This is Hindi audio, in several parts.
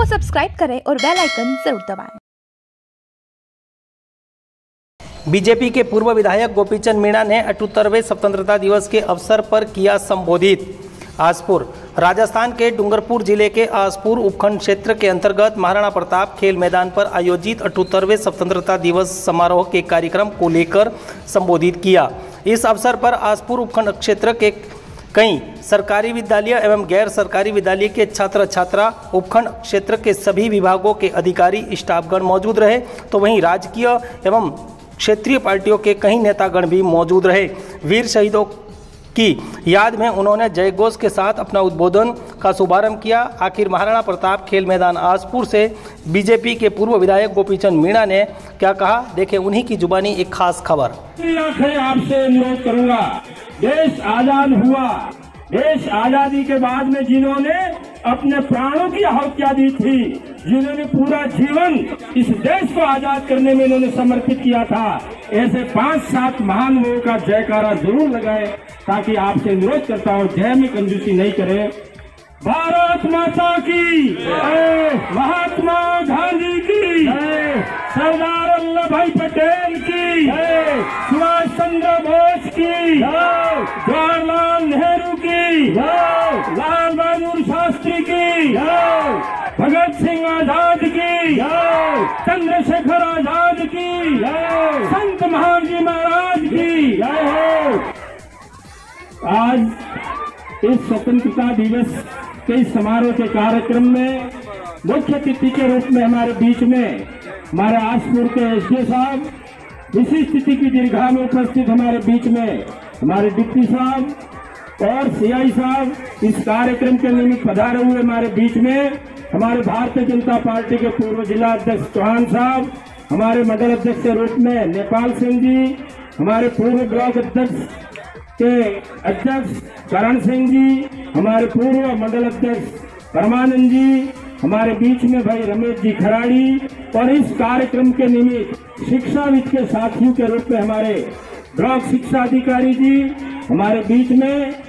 को सब्सक्राइब करें और बेल आइकन जरूर दबाएं। बीजेपी के पूर्व विधायक गोपीचंद मीणा ने 78वें स्वतंत्रता दिवस के अवसर पर किया संबोधित। आसपुर राजस्थान के डूंगरपुर जिले के आसपुर उपखंड क्षेत्र के अंतर्गत महाराणा प्रताप खेल मैदान पर आयोजित 78वें स्वतंत्रता दिवस समारोह के कार्यक्रम को लेकर संबोधित किया। इस अवसर पर आसपुर उपखंड क्षेत्र के कई सरकारी विद्यालय एवं गैर सरकारी विद्यालय के छात्र छात्रा, उपखंड क्षेत्र के सभी विभागों के अधिकारी, स्टाफगण मौजूद रहे, तो वहीं राजकीय एवं क्षेत्रीय पार्टियों के कई नेतागण भी मौजूद रहे। वीर शहीदों की याद में उन्होंने जय घोष के साथ अपना उद्बोधन का शुभारंभ किया। आखिर महाराणा प्रताप खेल मैदान आसपुर से बीजेपी के पूर्व विधायक गोपीचंद मीणा ने क्या कहा, देखें उन्हीं की जुबानी एक खास खबर। आपसे अनुरोध करूंगा, देश आजाद हुआ, देश आजादी के बाद में जिन्होंने अपने प्राणों की आहुतियां दी थी, जिन्होंने पूरा जीवन इस देश को आजाद करने में इन्होंने समर्पित किया था, ऐसे 5-7 महान लोगों का जयकारा जरूर लगाए, ताकि आपसे अनुरोध करता हूँ जय में कंजूसी नहीं करें। भारत माता की जय, महात्मा गांधी की जय, सरदार वल्लभ भाई पटेल की जय, सुभाष चंद्र बोस की जय, जवाहरलाल नेहरू की जय, लाल बहादुर शास्त्री की जय, भगत सिंह आजाद की जय, चंद्रशेखर आजाद की जय, संत महाजी महाराज की जय हो। आज इस स्वतंत्रता दिवस के समारोह के कार्यक्रम में मुख्य अतिथि के रूप में हमारे बीच में हमारे आसपुर के एसडीओ साहब, विशिष्ट अतिथि की दीर्घा में उपस्थित हमारे बीच में हमारे डिप्टी साहब और सीआई साहब, इस कार्यक्रम के निमित्त पधारे हुए हमारे बीच में हमारे भारतीय जनता पार्टी के पूर्व जिला अध्यक्ष चौहान साहब, हमारे मंडल अध्यक्ष के रूप में नेपाल सिंह जी, हमारे पूर्व ब्लॉक अध्यक्ष के अध्यक्ष करण सिंह जी, हमारे पूर्व मंडल अध्यक्ष परमानंद जी, हमारे बीच में भाई रमेश जी खराड़ी, और इस कार्यक्रम के निमित्त शिक्षाविद के साथियों के रूप में हमारे ब्लॉक शिक्षा अधिकारी जी, हमारे बीच में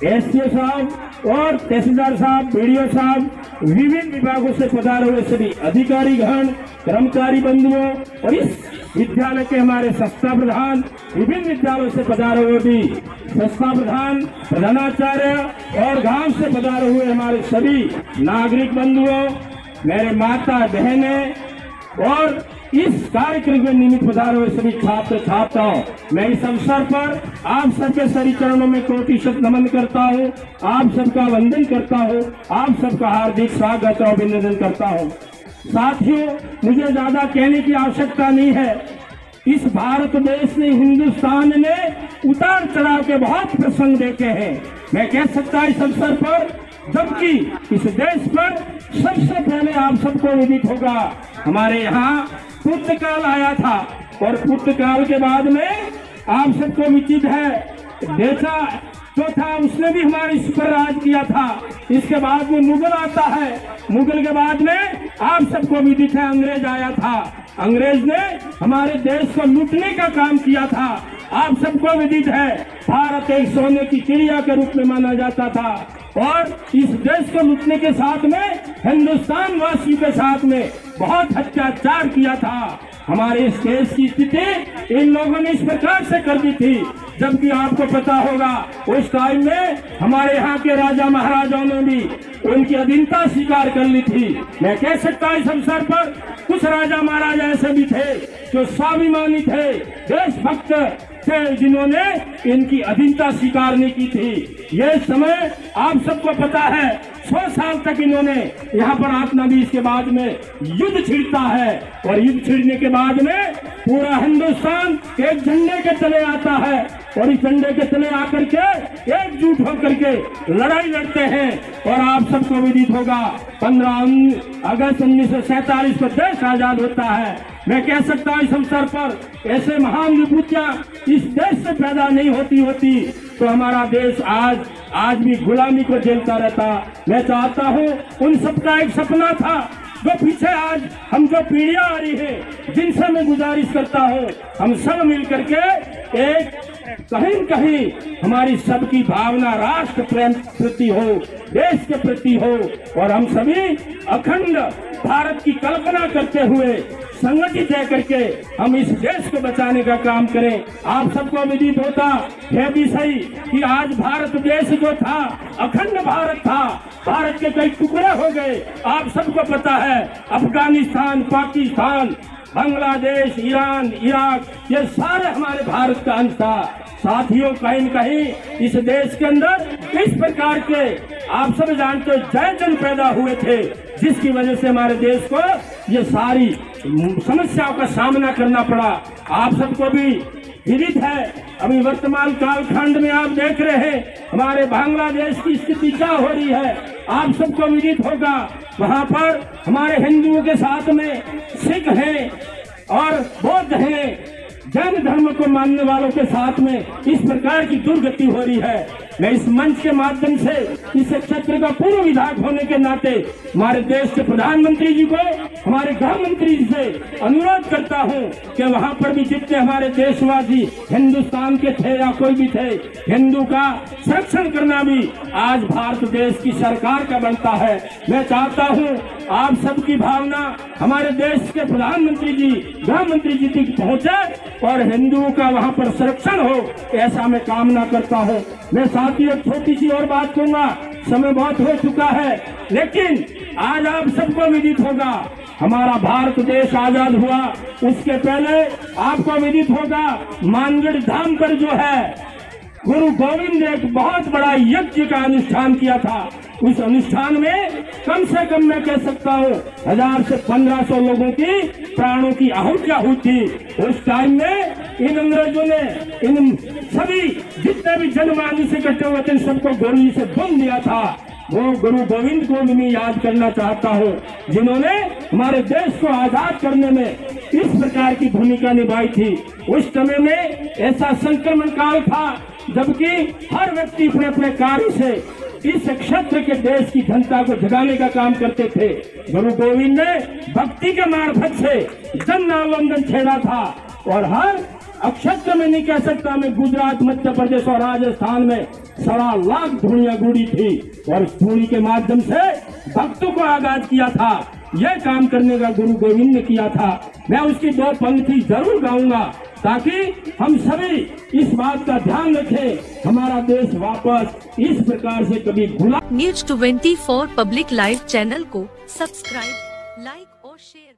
एसडीओ साहब और तहसीलदार साहब, बीडीओ साहब, विभिन्न विभागों से पधारे हुए सभी अधिकारी गण, कर्मचारी बंधुओं और इस विद्यालय के हमारे संस्था प्रधान, विभिन्न विद्यालयों से पधारे हुए भी संस्था प्रधान, प्रधानाचार्य और गांव से पधारे हुए हमारे सभी नागरिक बंधुओं, मेरे माता बहनें और इस कार्यक्रम के निमित्त पधारे हुए सभी छात्र छात्राओं, मैं इस अवसर पर आप सबके सभी चरणों में कोटि-शत नमन करता हूँ, आप सबका वंदन करता हूँ, आप सबका हार्दिक स्वागत और अभिनंदन करता हूँ। साथियों, मुझे ज्यादा कहने की आवश्यकता नहीं है। इस भारत देश ने, हिंदुस्तान ने उतार चढ़ाव के बहुत प्रसंग देखे हैं। मैं कह सकता इस अवसर पर, जबकि इस देश पर सबसे पहले आप सबको विदित होगा, हमारे यहाँ पुर्तगाल आया था और पुर्तगाल के बाद में आप सबको विदित है देशा जो था, उसने भी हमारे इस पर राज किया था। इसके बाद में मुगल आता है, मुगल के बाद में आप सबको विदित है अंग्रेज आया था, अंग्रेज ने हमारे देश को लूटने का काम किया था। आप सबको विदित है भारत एक सोने की चिड़िया के रूप में माना जाता था और इस देश को लूटने के साथ में हिंदुस्तान वासियों के साथ में बहुत अत्याचार किया था। हमारे इस देश की स्थिति इन लोगों ने इस प्रकार से कर दी थी, जबकि आपको पता होगा उस टाइम में हमारे यहाँ के राजा महाराजाओं ने भी उनकी अधीनता स्वीकार कर ली थी। मैं कह सकता इस अवसर पर कुछ राजा महाराजा ऐसे भी थे जो स्वाभिमानी थे, देशभक्त थे, जिन्होंने इनकी अधीनता स्वीकार नहीं की थी। यह समय आप सबको पता है, 100 साल तक इन्होंने यहाँ पर आत्मा भी, इसके बाद में युद्ध छिड़ता है और युद्ध छिड़ने के बाद में पूरा हिंदुस्तान एक झंडे के तले आता है और इस झंडे के तले आकर के एकजुट होकर के लड़ाई लड़ते हैं। और आप सबको विदित होगा 15 अगस्त 1947 को देश आजाद होता है। मैं कह सकता हूँ इस अवसर पर ऐसे महान विभूतियां इस देश से पैदा नहीं होती तो हमारा देश आज भी गुलामी को झेलता रहता। मैं चाहता हूँ, उन सबका एक सपना था जो पीछे आज हम जो पीढ़ियां आ रही है, जिनसे मैं गुजारिश करता हूँ, हम सब मिलकर के एक कहीं न कहीं हमारी सबकी भावना राष्ट्र प्रेम प्रति हो, देश के प्रति हो, और हम सभी अखंड भारत की कल्पना करते हुए संगठित है करके हम इस देश को बचाने का काम करें। आप सबको विदित होता है भी सही कि आज भारत देश जो था अखंड भारत था, भारत के कई टुकड़े हो गए। आप सबको पता है अफगानिस्तान, पाकिस्तान, बांग्लादेश, ईरान, इराक, ये सारे हमारे भारत का अंश था। साथियों, कहीं न कहीं इस देश के अंदर इस प्रकार के आप सब जानते हो जय जन पैदा हुए थे, जिसकी वजह से हमारे देश को ये सारी समस्याओं का सामना करना पड़ा। आप सबको भी विदित है, अभी वर्तमान कालखंड में आप देख रहे हैं हमारे बांग्लादेश की स्थिति क्या हो रही है। आप सबको विदित होगा, वहाँ पर हमारे हिंदुओं के साथ में सिख हैं और बौद्ध हैं, जैन धर्म को मानने वालों के साथ में इस प्रकार की दुर्गति हो रही है। मैं इस मंच के माध्यम से इस क्षेत्र का पूर्व विधायक होने के नाते हमारे देश के प्रधानमंत्री जी को, हमारे गृह मंत्री जी से अनुरोध करता हूं कि वहां पर भी जितने हमारे देशवासी हिंदुस्तान के थे या कोई भी थे, हिंदू का संरक्षण करना भी आज भारत देश की सरकार का बनता है। मैं चाहता हूं आप सबकी भावना हमारे देश के प्रधानमंत्री जी, गृह मंत्री जी तक पहुंचे और हिंदुओं का वहां पर संरक्षण हो, ऐसा मैं कामना करता हूं। मैं साथियों छोटी सी और बात कहूंगा, समय बहुत हो चुका है, लेकिन आज आप सबको विदित होगा हमारा भारत देश आजाद हुआ, उसके पहले आपको विदित होगा मानगढ़ धाम पर जो है गुरु गोविंद ने एक बहुत बड़ा यज्ञ का अनुष्ठान किया था। उस अनुष्ठान में कम से कम मैं कह सकता हूँ 1000 से 1500 लोगों की प्राणों की आहुतियां हुई थी। उस टाइम में इन अंग्रेजों ने इन सभी जितने भी जनमानस इकट्ठे हुए थे सबको गोली से बम दिया था। वो गुरु गोविंद को भी मैं याद करना चाहता हूँ, जिन्होंने हमारे देश को आजाद करने में इस प्रकार की भूमिका निभाई थी। उस समय में ऐसा संक्रमण काल था जबकि हर व्यक्ति अपने अपने कार्य से इस क्षेत्र के देश की जनता को जगाने का काम करते थे। गुरु गोविंद ने भक्ति के मार्फत से जन आंदोलन छेड़ा था और हर क्षेत्र में नहीं कह सकता, मैं गुजरात, मध्य प्रदेश और राजस्थान में 1.25 लाख धूणियां गुड़ी थी और उस धूणी के माध्यम से भक्तों को आगाज किया था। यह काम करने का गुरु गोविंद ने किया था। मैं उसकी 2 पंक्ति जरूर गाऊंगा ताकि हम सभी इस बात का ध्यान रखें, हमारा देश वापस इस प्रकार से कभी भूला। News 24 पब्लिक लाइव चैनल को सब्सक्राइब, लाइक और शेयर